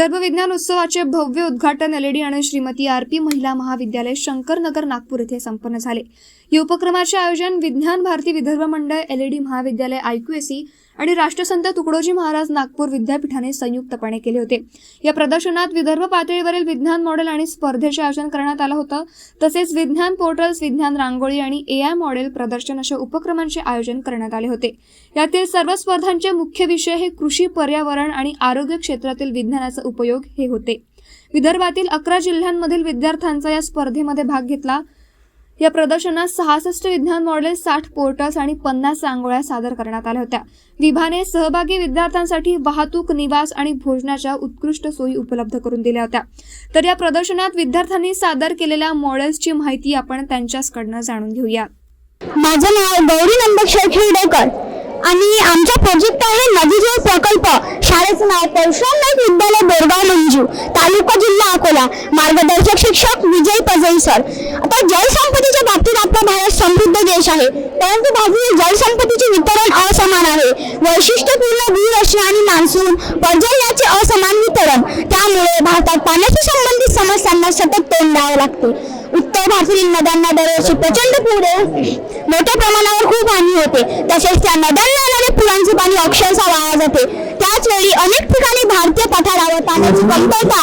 विदर्भ विज्ञान उत्सवाचे भव्य उद्घाटन एलईडी आणि श्रीमती आरपी महिला महाविद्यालय शंकरनगर नागपूर येथे संपन्न झाले। या उपक्रमाचे आयोजन विज्ञान भारती विदर्भ मंडळ, एलईडी महाविद्यालय आयक्यूएसी आणि राष्ट्रसंत तुकडोजी महाराज नागपूर विद्यापीठाने संयुक्तपणे केले होते। या प्रदर्शनात विदर्भ पातळीवरील विज्ञान मॉडेल आणि स्पर्धेचे आयोजन करण्यात आले होते। तसेच विज्ञान पोर्टल्स, विज्ञान रांगोळी आणि एआय मॉडेल प्रदर्शन अशा उपक्रमांचे आयोजन करण्यात आले होते। यातील सर्व स्पर्धांचे मुख्य विषय हे कृषी, पर्यावरण आणि आरोग्य क्षेत्रातील विज्ञानाचा उपयोग हे होते। विदर्भातील 11 जिल्ह्यांमधील विद्यार्थ्यांचा या स्पर्धेमध्ये भाग घेतला। या प्रदर्शनात 66 विज्ञान मॉडेल, 60 पोर्टल्स आणि 50 रांगोळ्या सादर करण्यात आल्या होत्या। विभाने सहभागी विद्यार्थ्यांसाठी वाहतूक, निवास आणि भोजनाच्या उत्कृष्ट सोयी उपलब्ध करून दिल्या होत्या। तर या प्रदर्शनात विद्यार्थ्यांनी सादर केलेल्या मॉडेल्सची माहिती आपण त्यांच्याकडून जाणून घेऊया। माझं नाव गौरी नंदकिशोर खिरडेकर आणि आमचा प्रोजेक्ट आहे नदीजोड प्रकल्प। शाळेचं नाव परशुराम नाईक विद्यालय बोरगाव मंजू, तालुका जिल्हा अकोला। मार्गदर्शक शिक्षक विजय पजई सर। आता जलसंपत्तीच्या बाबतीत आपला भारत समृद्ध देश आहे, परंतु भारतीय जलसंपत्तीचे वितरण असमान आहे। वैशिष्ट्यपूर्ण भूरचना आणि मान्सून पर्जन्याचे असमान वितरण, त्यामुळे भारतात पाण्याशी संबंधित समस्यांना सतत तोंड द्यावे लागते। उत्तर भारतातील नद्यांना दरवर्षी प्रचंड पूर मोठ्या प्रमाणावर खूप हानी होते, तसेच त्या नद्यांना येणारे पुरांचे पाणी अक्षरशः वाया जाते। त्याच वेळी अनेक ठिकाणी भारतीय पठारावर पाण्याची कमतरता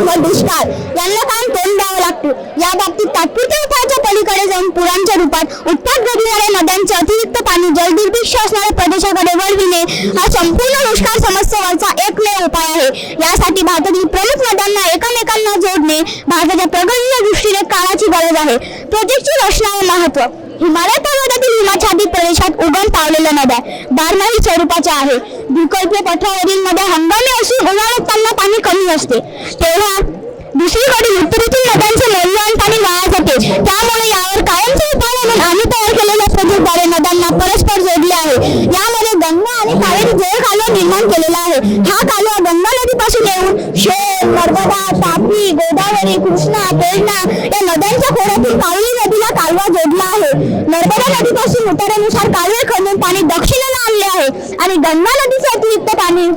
व दुष्काळ यांना कायम तोंड द्यावं लागते। या बाबतीत तात्पुरत्या उपायाच्या पलीकडे जाऊन पुरांच्या रूपात उत्पात घडणाऱ्या नद्यांचे अतिरिक्त पाणी जलदुर्भिक्ष असणाऱ्या प्रदेशाकडे वळविणे हा संपूर्ण दुष्काळ समस्येवरचा एकमेव उपाय आहे। यासाठी भारतातील प्रमुख नद्यांना एकमेकांना जोडणे भारताच्या प्रगतीच्या दृष्टीने काळाची गरज आहे। प्रोजेक्टची रचना व महत्त्व, हिमालय पर्वतातील हिमाच्छादित प्रदेशात उगम पावलेल्या नद्या बारमाही स्वरूपाच्या आहे। भूकल्पीय पठारावरील नद्या हंगामी असून उन्हाळ्यात त्यांना पाणी कमी असते, तेव्हा दुसरीकडे उत्तरेतील नद्यांचे मौल्यवान पाणी वाया जाते। त्यामुळे यावर कायमचे उपाय म्हणून आम्ही तयार केलेल्या प्रोजेक्टद्वारे नद्यांना परस्पर जोडले आहे। यामध्ये गंगा आणि कावेरी जोड कालवा निर्माण केलेला आहे। हा कालवा गंगा नदीपासून येऊन शोण, नर्मदा, तापी, गोदावरी, कृष्णा, पेरणा या नद्यांच्या खोऱ्यातील कावेरी नदीला कालवा जोडला आहे। नर्मदा नदीपासून उतारानुसार कालवे खणून पाणी दक्षिणेला आणले आहे आणि गंगा नदीचे अतिरिक्त पाणी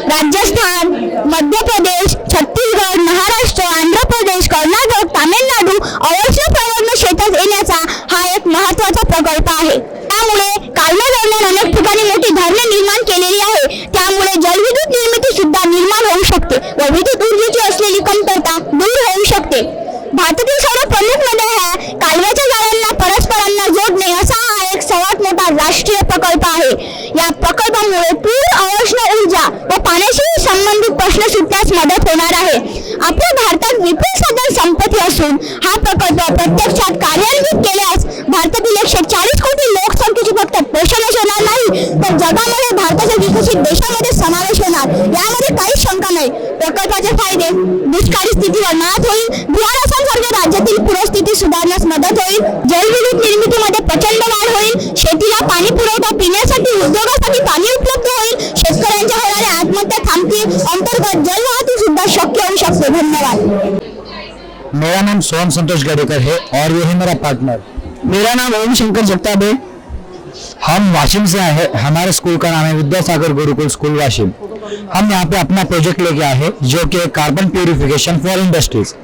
राजस्थान, मध्य प्रदेश, छत्तीसगड, महाराष्ट्र, आंध्र प्रदेश, कर्नाटक, तामिळनाडू अवर्षण प्रवर्ण क्षेत्रात येण्याचा हा एक महत्त्वाचा प्रकल्प आहे। त्यामुळे कालव्या दरम्यान अनेक ठिकाणी मोठी धरणे निर्माण केलेली आहे। त्यामुळे जलविद्युत निर्मिती सुद्धा निर्माण होऊ शकते व विद्युत ऊर्जेची असलेली कमतरता दूर होऊ शकते। भारतातील सर्व प्रमुख नद्या ह्या कालव्याच्या जाळ्यांना परस्परांना जोडणे असा हा एक सर्वात मोठा राष्ट्रीय प्रकल्प आहे। या प्रकल्पामुळे पूर, अवर्षण ऊर्जा व पाण्याशी संबंधित प्रश्न सुटण्यास मदत होणार आहे। आपल्या भारतात विपुल साधन संपत्ती असून हा प्रकल्प प्रत्यक्षात कार्यान्वित केल्यास भारतातील 140 कोटी लोकसंख्येची फक्त पोषणच होणार नाही, तर जगामध्ये भारताच्या विकसित देशामध्ये समावेश होणार, यामध्ये काहीच शंका नाही। प्रकल्पाचे फायदे, दुष्काळी स्थितीवर मात होईल, भूआरासांसारख्या राज्यातील पूरस्थिती सुधारण्यास मदत होईल, जलविद्युत निर्मितीमध्ये प्रचंड वाढ होईल, शेतीला पाणी पुरवठा, पिण्यासाठी, उद्योगासाठी पाणी उपलब्ध होईल, शेतकऱ्यांच्या होणाऱ्या आत्महत्या थांबतील, अंतर्गत जलवाहतूक सुद्धा शक्य होऊ शकते। धन्यवाद। मेरा नाम सोहम संतोष गडेकर है और ये है मेरा पार्टनर। मेरा नाम ओम शंकर जगताप है। हम वाशिम से आए हैं। हमारे स्कूल का नाम है विद्यासागर गुरुकुल स्कूल वाशिम। हम यहाँ पे अपना प्रोजेक्ट लेके आए हैं जो कि कार्बन प्यूरिफिकेशन फॉर इंडस्ट्रीज।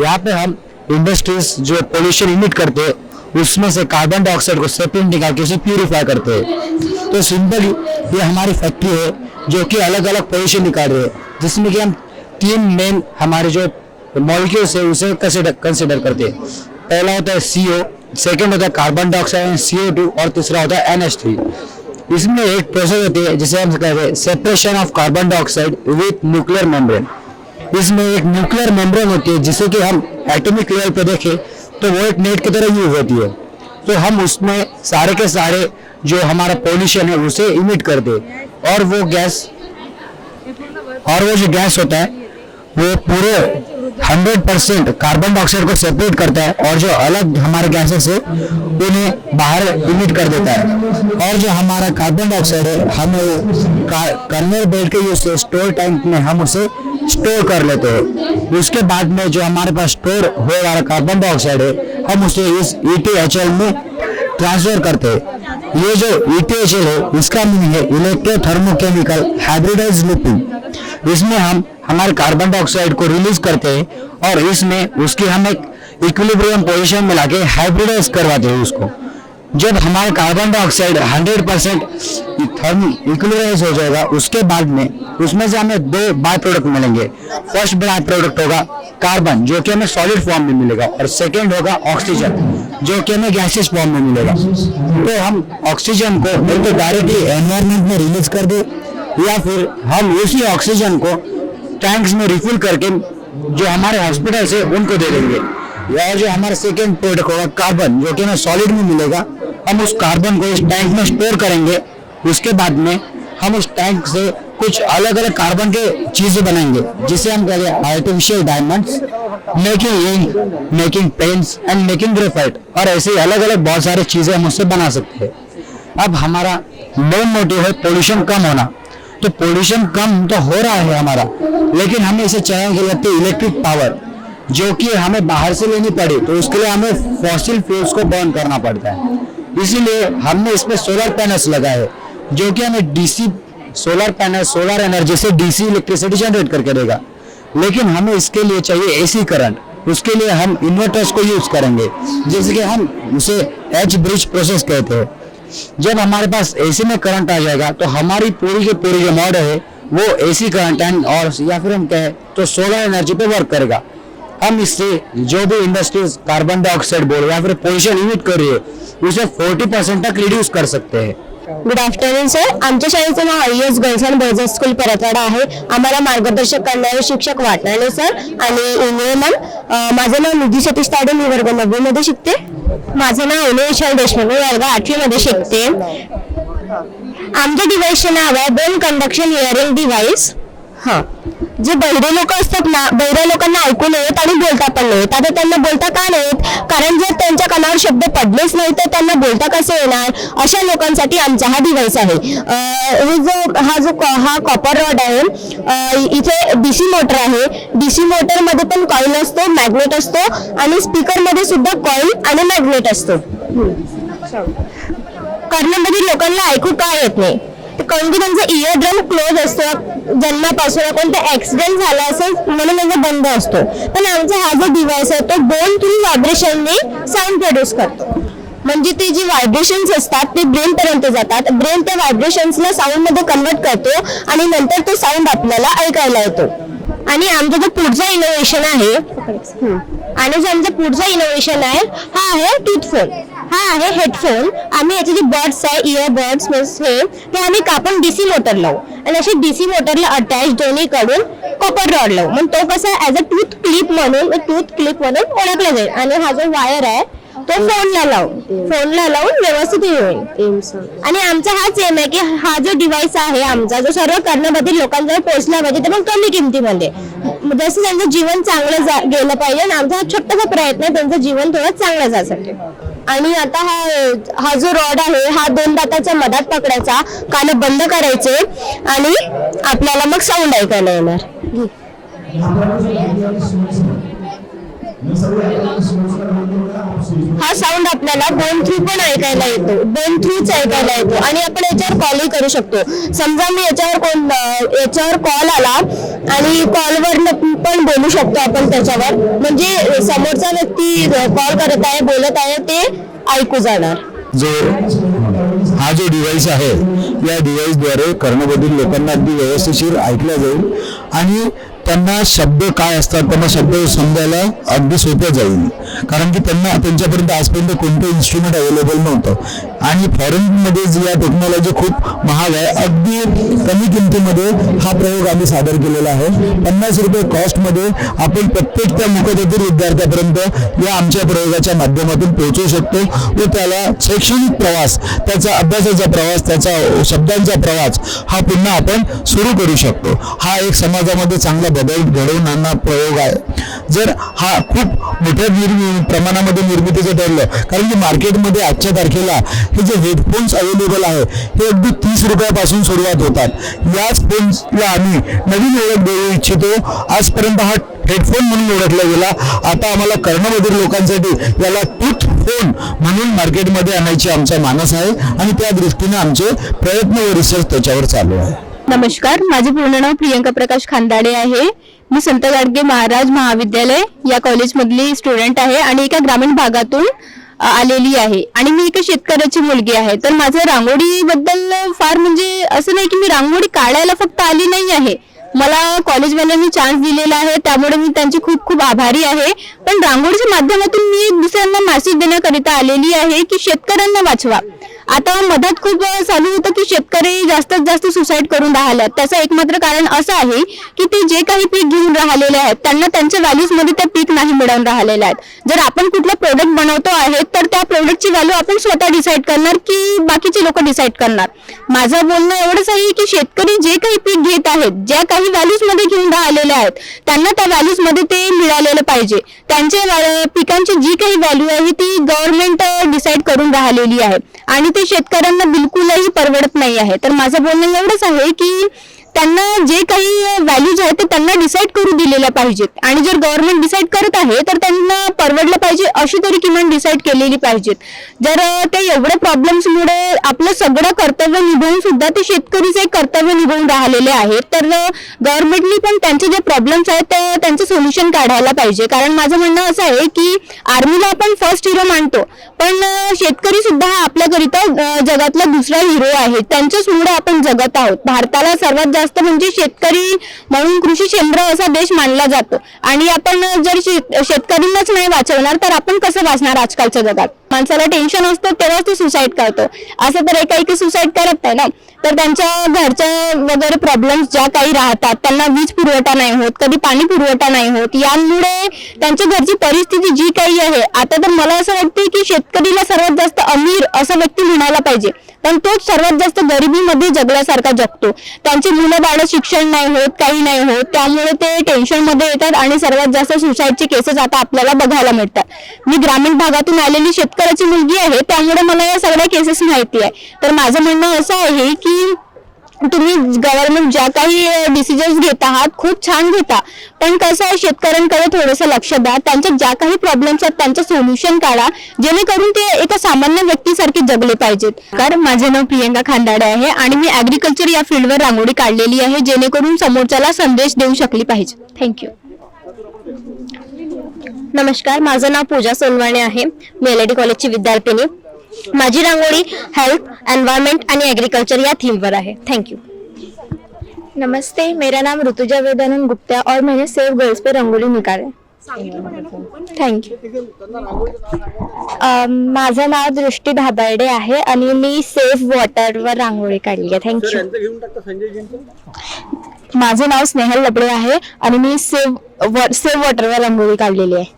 यहाँ पे हम इंडस्ट्रीज जो पोल्यूशन इमिट करते हैं उसमें से कार्बन डाइऑक्साइड को सेपरेट निकाल के उसे प्यूरिफाई करते हैं। तो सिंपली ये हमारी फैक्ट्री है जो कि अलग अलग पोल्यूशन निकाल रही है, जिसमें कि हम 3 मेन हमारे जो मॉलिक्यूल्स है उसे कंसिडर करते हैं। पहला होता है CO, सेकेंड होता है कार्बन डाइऑक्साइड एंड CO2 और तीसरा होता है NH3। इसमें एक प्रोसेस होती है जिसे हम कहते हैं separation of carbon dioxide with nuclear membrane. इसमें एक न्यूक्लियर मेम्ब्रेन होती है जिसे कि हम एटॉमिक लेवल पे देखें तो वो एक नेट की तरह यूज होती है। तो हम उसमें सारे के सारे जो हमारा पोल्यूशन है उसे इमिट करते हैं और वो जो गैस होता है वो पूरे 100% कार्बन डाइऑक्साइड को सेपरेट करता है और जो अलग हमारे गैसेस है उन्हें बाहर इमिट कर देता है। और जो हमारा कार्बन डाइऑक्साइड है हमें कन्वेयर बेल्ट के यूज से स्टोर टैंक में हम उसे स्टोर कर लेते हैं। उसके बाद में जो हमारे पास स्टोर हो रहा कार्बन डाइऑक्साइड है हम उसे इस ETHL में ट्रांसफर करते हैं। ये जो ETHL है इसका मीनिंग है इलेक्ट्रो थर्मोकेमिकल हाइब्रिडाइज्ड लूपिंग। इसमें हम हमारे कार्बन डाइऑक्साइड को रिलीज करते हैं और इसमें उसकी हम एक इक्विलिब्रियम पोजीशन में लाके हाइब्रिडाइज करवाते हैं उसको। जब हमारा कार्बन डाइऑक्साइड 100% इक्विलिब्राइज हो जाएगा, उसके बाद में उसमें से हमें 2 बाय प्रोडक्ट मिलेंगे। फर्स्ट बाय प्रोडक्ट होगा कार्बन, जो कि हमें सॉलिड फॉर्म में मिलेगा, और सेकेंड होगा ऑक्सीजन, जो कि हमें गैसियस फॉर्म में मिलेगा। तो हम ऑक्सीजन को एक तो डायरेक्टली एनवायरमेंट में रिलीज कर दे, या फिर हम उसी ऑक्सीजन को टैंक्स में रिफिल करके जो हमारे हॉस्पिटल से उनको दे देंगे। या जो हमारा सेकेंड प्रोडक्ट होगा कार्बन, जो कि हमें सॉलिड में मिलेगा, हम उस कार्बन को इस टैंक में स्टोर करेंगे। उसके बाद में हम उस टैंक से कुछ अलग अलग कार्बन के चीजें बनाएंगे, जिसे हम कहेंगे artificial diamonds, making ink, making paints and making graphite, और ऐसे अलग अलग बहुत सारी चीजें हम उससे बना सकते हैं। अब हमारा मेन मोटिव है पोल्यूशन कम होना। तो पोल्यूशन कम तो हो रहा है हमारा, लेकिन हमें इसे चाहिए लगती इलेक्ट्रिक पावर, जो कि हमें बाहर से लेनी पड़ी, तो उसके लिए हमें फॉसिल फ्यूल्स को बर्न करना पड़ता है। इसीलिए हमने इस पे सोलर पैनल्स लगाए, जो कि हमें DC solar panel solar energy से डीसी इलेक्ट्रिसिटी जनरेट करके देगा। लेकिन हमें इसके लिए चाहिए एसी करंट, उसके लिए हम इन्वर्टर्स को यूज करेंगे, जैसे कि हम उसे एच ब्रिज प्रोसेस कहते हैं। जब हमारे पास एसी में करंट आ जाएगा, तो हमारी पूरी की पूरी जो मॉडल है वो एसी करंट एंड और या फिर हम कहें तो सोलर एनर्जी पे वर्क करेगा। हम इससे जो भी इंडस्ट्रीज कार्बन डाइऑक्साइड बोल या फिर पोल्यूशन इमिट कर रही है, उसे 40% तक रिड्यूस कर सकते हैं। Good afternoon sir. आमच्या शाळेचं नाव IS girls and boys school Paratwada आहे. आम्हाला मार्गदर्शक करणारे शिक्षक वाटणारे सर आणि इंगळे मॅम. माझं नाव निधी सतीश ताडे, मी वर्ग 9 मध्ये शिकते. माझं नाव अनु विशाल देशमुख, मी वर्ग 8वी मध्ये शिकते. आमच्या डिव्हाइसचे नाव आहे बोन कंडक्शन हिअरिंग डिव्हाइस. हां, जे बहिरे लोक असतात ना, बहिऱ्या लोकांना ऐकू नयेत आणि बोलता पण नयेत. आता त्यांना बोलता का नाहीत? कारण जर त्यांच्या कानावर शब्द पडलेच नाही तर त्यांना बोलता कसं येणार? अशा लोकांसाठी आमचा हा डिव्हाइस आहे. हा कॉपर रॉड आहे. इथे डीसी मोटर आहे. डीसी मोटर मध्ये पण कॉईल असतो, मॅग्नेट असतो, आणि स्पीकर मध्ये सुद्धा कॉईल आणि मॅग्नेट असतो. कर्णामधील लोकांना ऐकू का येत नाही? कारण की त्यांचा इयर ड्रम क्लोज असतो. जन्मापासून कोणता ऍक्सिडेंट झाला असेल म्हणून त्यांचा बंद असतो. पण आमचा हा जो डिव्हाइस आहे तो बोन थ्रू व्हायब्रेशनने साऊंड प्रोड्यूस करतो. म्हणजे ते जे व्हायब्रेशन्स असतात ते ब्रेन पर्यंत जातात. ब्रेन त्या व्हायब्रेशन्सला साऊंड मध्ये कन्वर्ट करतो आणि नंतर तो साऊंड आपल्याला ऐकायला येतो. आणि आमचा जो पुढचा इनोव्हेशन आहे हा आहे टूथफोन. हा आहे हेडफोन. आम्ही याचे जे बर्ड्स आहे, इयर बर्ड्स हे आम्ही कापून डीसी मोटर लावू आणि असे डीसी मोटरला अटॅच दोन्हीकडून कॉपर रॉड लावू. मग तो कसा ऍज अ टूथ क्लिप म्हणून ओळखला जाईल. आणि हा जो वायर आहे तो फोनला लावून व्यवस्थित होईल. आणि आमचा हाच एम आहे की हा जो डिव्हाइस आहे आमचा, जो सर्व कर्णामधील लोकांजवळ पोहोचला पाहिजे, ते पण कमी किमतीमध्ये, जसं त्यांचं जीवन चांगलं गेलं पाहिजे. आणि आमचा हा छोटासा प्रयत्न आहे त्यांचं जीवन थोडं चांगलं जाण्यासाठी. आणि आता हा जो रॉड आहे हा 2 दाताच्या मधात पकडायचा, कान बंद करायचे आणि आपल्याला मग साऊंड ऐकायला येणार. हा साऊंड आपल्याला बोन थ्रू पण ऐकायला येतो. आणि आपण याच्यावर कॉलही करू शकतो. समजा मी याच्यावर कॉल आला आणि कॉलवर पण बोलू शकतो आपण त्याच्यावर. म्हणजे समोरचा व्यक्ती कॉल करत आहे, बोलत आहे, ते ऐकू जाणार. हा जो डिव्हाइस आहे, या डिव्हाइसद्वारे कर्णबधिर लोकांना अगदी व्यवस्थिशीर ऐकलं जाईल आणि त्यांना शब्द काय असतात त्यांना शब्द समजायला अगदी सोपं जाईल. कारण की त्यांच्यापर्यंत आजपर्यंत कोणतं इन्स्ट्रुमेंट अवेलेबल नव्हतं. आणि फॉरेनमध्ये जी या टेक्नॉलॉजी खूप महाग आहे. अगदी कमी किमतीमध्ये हा प्रयोग आम्ही सादर केलेला आहे. 50 रुपये कॉस्टमध्ये आपण प्रत्येक त्या मुखबधिर विद्यार्थ्यापर्यंत या आमच्या प्रयोगाच्या माध्यमातून पोहोचू शकतो व त्याला शैक्षणिक प्रवास, त्याचा अभ्यासाचा प्रवास, त्याचा शब्दांचा प्रवास हा पुन्हा आपण सुरू करू शकतो. हा एक समाजामध्ये चांगला बदल घडवून आणणारा प्रयोग आहे. जर हा खूप मोठ्या प्रमाणामध्ये निर्मितीचं ठरलं, कारण की मार्केटमध्ये आजच्या तारखेला हे जे हेडफोन्स अवेलेबल आहे हे अगदी 30 रुपयापासून सुरुवात होतात. याच फोन्सला आम्ही नवीन ओळख देऊ इच्छितो. आजपर्यंत हा हेडफोन म्हणून ओळखला गेला. आता आम्हाला कर्णबधिर लोकांसाठी याला टूथ फोन म्हणून मार्केटमध्ये आणायची आमचा मानस आहे आणि त्या दृष्टीने आमचे प्रयत्न व रिसर्च त्याच्यावर चालू आहे. नमस्कार, माझे पूर्ण नाव प्रियंका प्रकाश खांदाडे आहे. मी संत गाडगे महाराज महाविद्यालय या कॉलेजमधली स्टुडंट आहे आणि एका ग्रामीण भागातून आलेली आहे आणि मी एका शेतकऱ्याची मुलगी आहे. तर माझं रांगोळीबद्दल फार म्हणजे असं नाही की मी रांगोळी काढायला फक्त आली नाही आहे, मला कॉलेजवाल्यांनी चान्स दिलेला आहे, त्यामुळे मी त्यांची खूप खूप आभारी आहे. पण रांगोळीच्या माध्यमातून मी दुसऱ्यांना मेसेज देण्याकरिता आलेली आहे की शेतकऱ्यांना वाचवा. आता मधात खूप चालू होतं की शेतकरी जास्तीत जास्त सुसाईड करून राहिल्यात. त्याचं एकमात्र कारण असं आहे की ते जे काही पीक घेऊन राहिलेले आहेत त्यांना त्यांच्या व्हॅल्यूज मध्ये ते पीक नाही मिळवून राहिलेले आहेत. जर आपण कुठलं प्रोडक्ट बनवतो आहे तर त्या प्रोडक्टची व्हॅल्यू आपण स्वतः डिसाईड करणार की बाकीचे लोक डिसाईड करणार. माझं बोलणं एवढंच आहे की शेतकरी जे काही पीक घेत आहेत, ज्या काही व्हॅल्यूज मध्ये घेऊन राहिलेले आहेत त्यांना त्या व्हॅल्यूज मध्ये ते मिळालेलं पाहिजे. त्यांच्या पिकांची जी काही व्हॅल्यू आहे ती गव्हर्नमेंट डिसाईड करून राहिलेली आहे आणि ते शेतकऱ्यांना बिलकुलही परवडत नाही आहे. तर माझं बोलणं एवढंच आहे की त्यांना जे काही व्हॅल्यूज आहेत ते त्यांना डिसाईड करू दिलेल्या पाहिजेत आणि जर गव्हर्नमेंट डिसाईड करत आहे तर त्यांना परवडलं पाहिजे अशी तरी किमान डिसाईड केलेली पाहिजेत. जर ते एवढ्या प्रॉब्लेम्समुळे आपलं सगळं कर्तव्य निभावून सुद्धा ते शेतकरीचे कर्तव्य निभावून राहिलेले आहेत, तर गव्हर्नमेंटनी पण त्यांचे जे प्रॉब्लेम्स आहेत ते त्यांचं सोल्युशन काढायला पाहिजे. कारण माझं म्हणणं असं आहे की आर्मीला आपण फर्स्ट हिरो मानतो, पण शेतकरी सुद्धा आपल्याकरिता जगातला दुसरा हिरो आहे. त्यांच्याचमुळे आपण जगत आहोत. भारताला सर्वात जास्त म्हणजे शेतकरी म्हणून कृषी केंद्र असा देश मानला जातो आणि आपण जर शेतकऱ्यांनाच नाही वाचवणार तर आपण कसं वाचणार आजकालच्या जगात. माणसाला टेन्शन असतं तेव्हाच तो सुसाईड करतो, असं तर एकाएकी सुसाईड करत नाही ना. तर त्यांच्या घरच्या वगैरे प्रॉब्लेम्स ज्या काही राहतात, त्यांना वीज पुरवठा नाही होत, कधी पाणी पुरवठा नाही होत, यामुळे त्यांच्या घरची परिस्थिती जी काही आहे, आता तर मला असं वाटते की शेतकरीला सर्वात जास्त अमीर असा व्यक्ती म्हणायला पाहिजे, पण तोच सर्वात जास्त गरिबीमध्ये जगल्यासारखा जगतो. त्यांची मुलं बाळ शिक्षण नाही होत, काही नाही होत, त्यामुळे ते टेन्शन मध्ये येतात आणि सर्वात जास्त सुसाईडचे केसेस आता आपल्याला बघायला मिळतात. मी ग्रामीण भागातून आलेली शेतकऱ्याची मुलगी आहे, त्यामुळे मला या सगळ्या केसेस माहिती आहे. तर माझं म्हणणं असं आहे की तुम्ही गव्हर्नमेंट ज्या काही डिसिजन्स घेत आहात खूप छान घेता, पण कसं आहे शेतकऱ्यांकडे थोडंसं लक्ष द्या. त्यांच्या ज्या काही प्रॉब्लेम्स आहेत त्यांचं सोल्युशन काढा, जेणेकरून ते एका सामान्य व्यक्तीसारखे जगले पाहिजेत. कारण माझे नाव प्रियंका खांदाडे आहे आणि मी ऍग्रिकल्चर या फील्डवर रांगोळी काढलेली आहे, जेणेकरून समोरच्याला संदेश देऊ शकली पाहिजे. थँक्यू. नमस्कार, माझं नाव पूजा सोनवाणे आहे. मी LID कॉलेजची विद्यार्थिनी. माझी रांगोळी हेल्थ, एनवायरमेंट आणि एग्रीकल्चर या थीमवर आहे. Thank you. नमस्ते, मेरा नाम ऋतुजा वेदानंद गुप्ता और मैंने सेव गर्ल्स पे रंगोली निकाले. Thank you. माझं नाव दृष्टी धाबार्डे आहे आणि मी सेव वॉटरवर रांगोळी काढली आहे. थँक्यू. माझं नाव स्नेहल लपडे आहे आणि मी सेव वॉटरवर रांगोळी काढलेली आहे.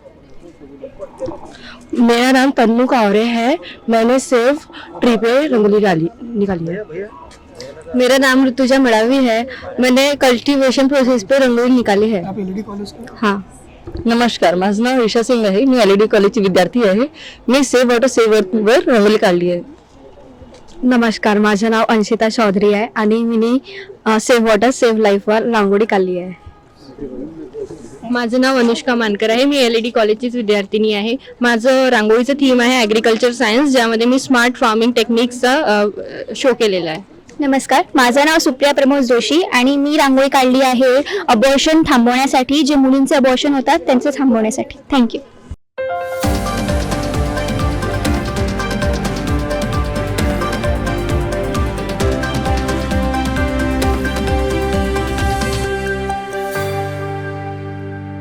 मेरा नाम तन्नू कावरे है, मैंने सेव ट्री पे रंगोली निकाली है. मेरा नाम ऋतुजा मड़ावी है, मैंने कल्टीवेशन प्रोसेस पे रंगोली निकाली है. हाँ. नमस्कार, माझं नाव ईशा सिंग आहे. मी LID कॉलेजची विद्यार्थी आहे. मी सेव वॉटर सेव वर रंगोली काढली आहे. नमस्कार, माझं नाव अंशिता चौधरी आहे आणि मी सेव वॉटर सेव लाईफवर रांगोळी काढली आहे. माझं नाव अनुष्का मानकर आहे. मी LID कॉलेजचीच विद्यार्थिनी आहे. माझं रांगोळीचं थीम आहे ॲग्रिकल्चर सायन्स, ज्यामध्ये मी स्मार्ट फार्मिंग टेक्निक्सचा शो केलेला आहे. नमस्कार, माझं नाव सुप्रिया प्रमोद जोशी आणि मी रांगोळी काढली आहे अबॉर्शन थांबवण्यासाठी, जे मुलींचे अबॉर्शन होतात त्यांचं थांबवण्यासाठी. थँक्यू.